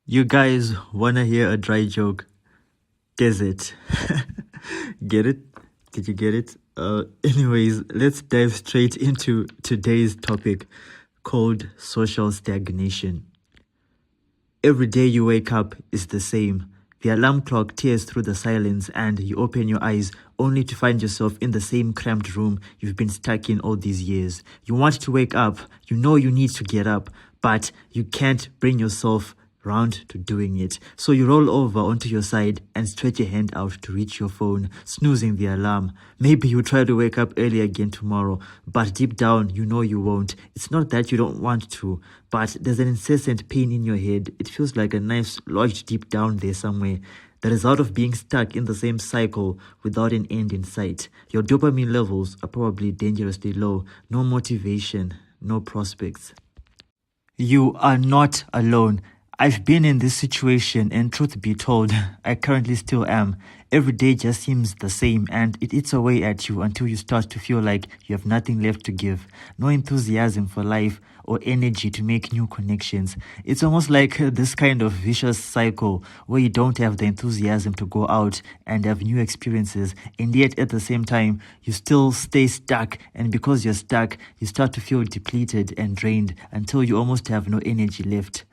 You guys wanna hear a dry joke? Desert. Get it? Did you get it? Anyways, let's dive straight into today's topic called social stagnation. Every day you wake up is the same. The alarm clock tears through the silence and you open your eyes only to find yourself in the same cramped room you've been stuck in all these years. You want to wake up, you know you need to get up, but you can't bring yourself round to doing it. So you roll over onto your side and stretch your hand out to reach your phone, snoozing the alarm. Maybe you try to wake up early again tomorrow, but deep down you know you won't. It's not that you don't want to, but there's an incessant pain in your head. It feels like a knife lodged deep down there somewhere. The result of being stuck in the same cycle without an end in sight. Your dopamine levels are probably dangerously low. No motivation, no prospects. You are not alone. I've been in this situation, and truth be told, I currently still am. Every day just seems the same, and it eats away at you until you start to feel like you have nothing left to give. No enthusiasm for life or energy to make new connections. It's almost like this kind of vicious cycle where you don't have the enthusiasm to go out and have new experiences, and yet at the same time, you still stay stuck, and because you're stuck, you start to feel depleted and drained until you almost have no energy left.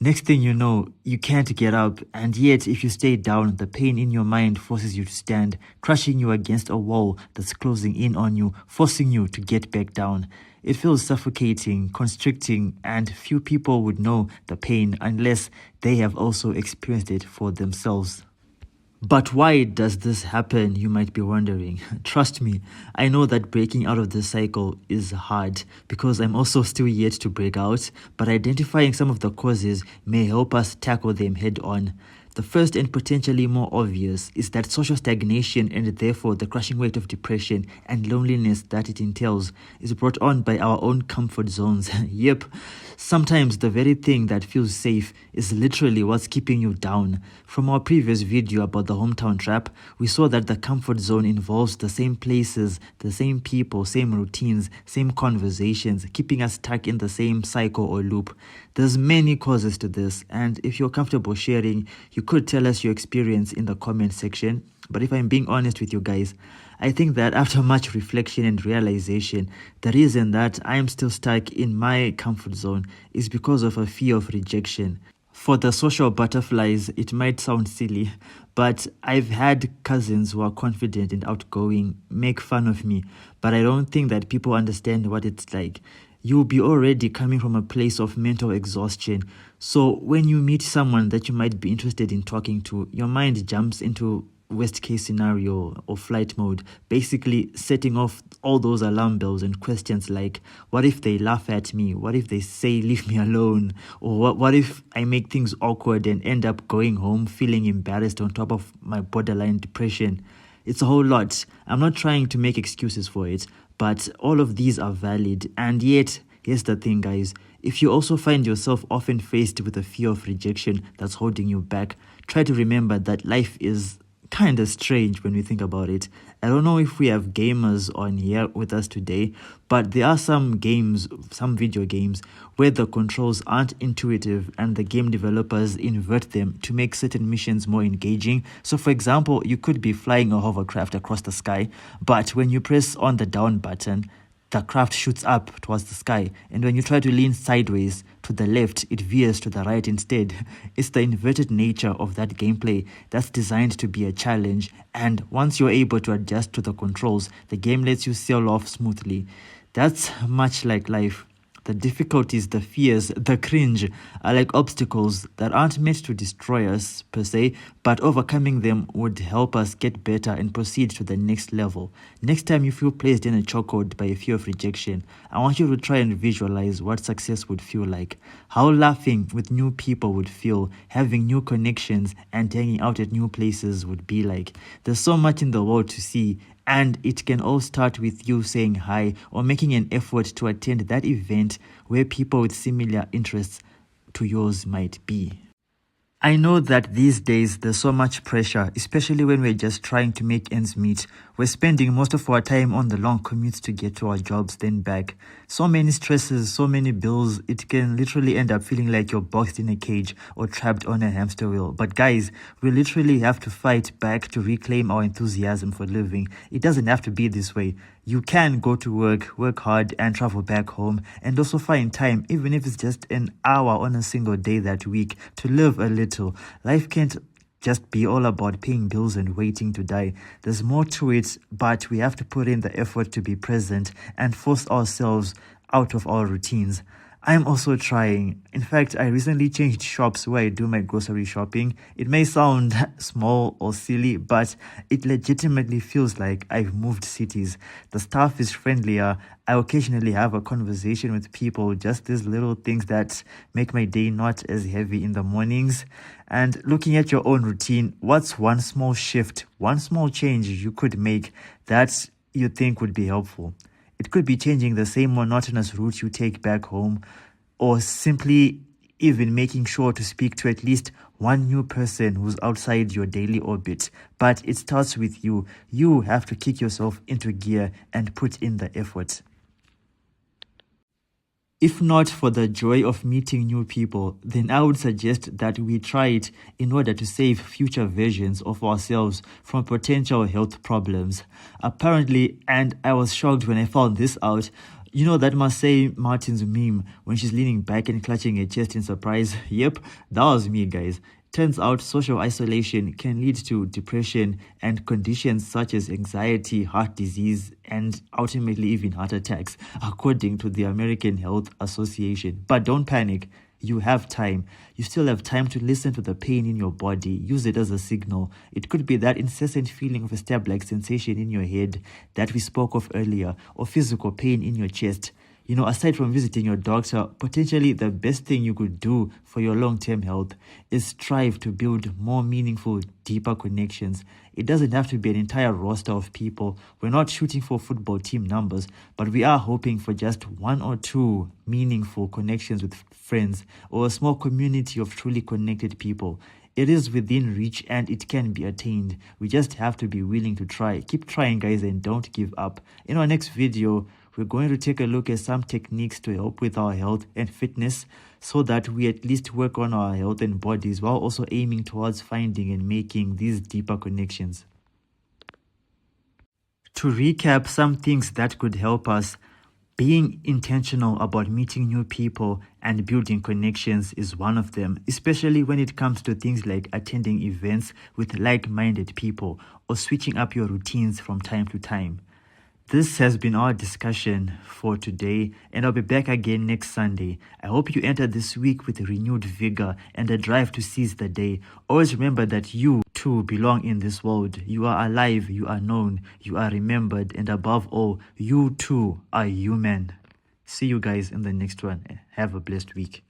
Next thing you know, you can't get up, and yet if you stay down, the pain in your mind forces you to stand, crushing you against a wall that's closing in on you, forcing you to get back down. It feels suffocating, constricting, and few people would know the pain unless they have also experienced it for themselves. But why does this happen, you might be wondering. Trust me, I know that breaking out of this cycle is hard because I'm also still yet to break out, but identifying some of the causes may help us tackle them head on. The first and potentially more obvious is that social stagnation and therefore the crushing weight of depression and loneliness that it entails is brought on by our own comfort zones. Yep, sometimes the very thing that feels safe is literally what's keeping you down. From our previous video about the hometown trap, we saw that the comfort zone involves the same places, the same people, same routines, same conversations, keeping us stuck in the same cycle or loop. There's many causes to this, and if you're comfortable sharing, you could tell us your experience in the comment section. But if I'm being honest with you guys, I think that after much reflection and realization, the reason that I am still stuck in my comfort zone is because of a fear of rejection. For the social butterflies, it might sound silly, but I've had cousins who are confident and outgoing make fun of me, but I don't think that people understand what it's like. You'll be already coming from a place of mental exhaustion. So when you meet someone that you might be interested in talking to, your mind jumps into worst case scenario or flight mode, basically setting off all those alarm bells and questions like, what if they laugh at me? What if they say, leave me alone? Or what if I make things awkward and end up going home feeling embarrassed on top of my borderline depression? It's a whole lot. I'm not trying to make excuses for it, but all of these are valid. And yet, here's the thing, guys. If you also find yourself often faced with a fear of rejection that's holding you back, try to remember that life is kind of strange when we think about it. I don't know if we have gamers on here with us today, but there are some video games, where the controls aren't intuitive and the game developers invert them to make certain missions more engaging. So for example, you could be flying a hovercraft across the sky, but when you press on the down button, the craft shoots up towards the sky, and when you try to lean sideways to the left, it veers to the right instead. It's the inverted nature of that gameplay that's designed to be a challenge, and once you're able to adjust to the controls, the game lets you sail off smoothly. That's much like life. The difficulties, the fears, the cringe are like obstacles that aren't meant to destroy us per se, but overcoming them would help us get better and proceed to the next level. Next time you feel placed in a chokehold by a fear of rejection, I want you to try and visualize what success would feel like, how laughing with new people would feel, having new connections and hanging out at new places would be like. There's so much in the world to see, and it can all start with you saying hi or making an effort to attend that event where people with similar interests to yours might be. I know that these days there's so much pressure, especially when we're just trying to make ends meet. We're spending most of our time on the long commutes to get to our jobs, then back. So many stresses, so many bills, it can literally end up feeling like you're boxed in a cage or trapped on a hamster wheel. But guys, we literally have to fight back to reclaim our enthusiasm for living. It doesn't have to be this way. You can go to work hard, and travel back home, and also find time, even if it's just an hour on a single day that week, to live a little. Life can't just be all about paying bills and waiting to die. There's more to it, but we have to put in the effort to be present and force ourselves out of our routines. I'm also trying. In fact, I recently changed shops where I do my grocery shopping. It may sound small or silly, but it legitimately feels like I've moved cities. The staff is friendlier. I occasionally have a conversation with people, just these little things that make my day not as heavy in the mornings. And looking at your own routine, what's one small shift, one small change you could make that you think would be helpful? It could be changing the same monotonous route you take back home, or simply even making sure to speak to at least one new person who's outside your daily orbit. But it starts with you. You have to kick yourself into gear and put in the effort. If not for the joy of meeting new people, then I would suggest that we try it in order to save future versions of ourselves from potential health problems. Apparently, and I was shocked when I found this out, you know that Marseille Martin's meme when she's leaning back and clutching her chest in surprise? Yep, that was me, guys. Turns out social isolation can lead to depression and conditions such as anxiety, heart disease, and ultimately even heart attacks, according to the American Health Association. But don't panic. You have time. You still have time to listen to the pain in your body. Use it as a signal. It could be that incessant feeling of a stab-like sensation in your head that we spoke of earlier, or physical pain in your chest. You know, aside from visiting your doctor, potentially the best thing you could do for your long-term health is strive to build more meaningful, deeper connections. It doesn't have to be an entire roster of people. We're not shooting for football team numbers, but we are hoping for just one or two meaningful connections with friends, or a small community of truly connected people. It is within reach and it can be attained. We just have to be willing to try. Keep trying, guys, and don't give up. In our next video, we're going to take a look at some techniques to help with our health and fitness, so that we at least work on our health and bodies while also aiming towards finding and making these deeper connections. To recap some things that could help us, being intentional about meeting new people and building connections is one of them, especially when it comes to things like attending events with like-minded people or switching up your routines from time to time. This has been our discussion for today, and I'll be back again next Sunday. I hope you enter this week with renewed vigor and a drive to seize the day. Always remember that you too belong in this world. You are alive, you are known, you are remembered, and above all, you too are human. See you guys in the next one. Have a blessed week.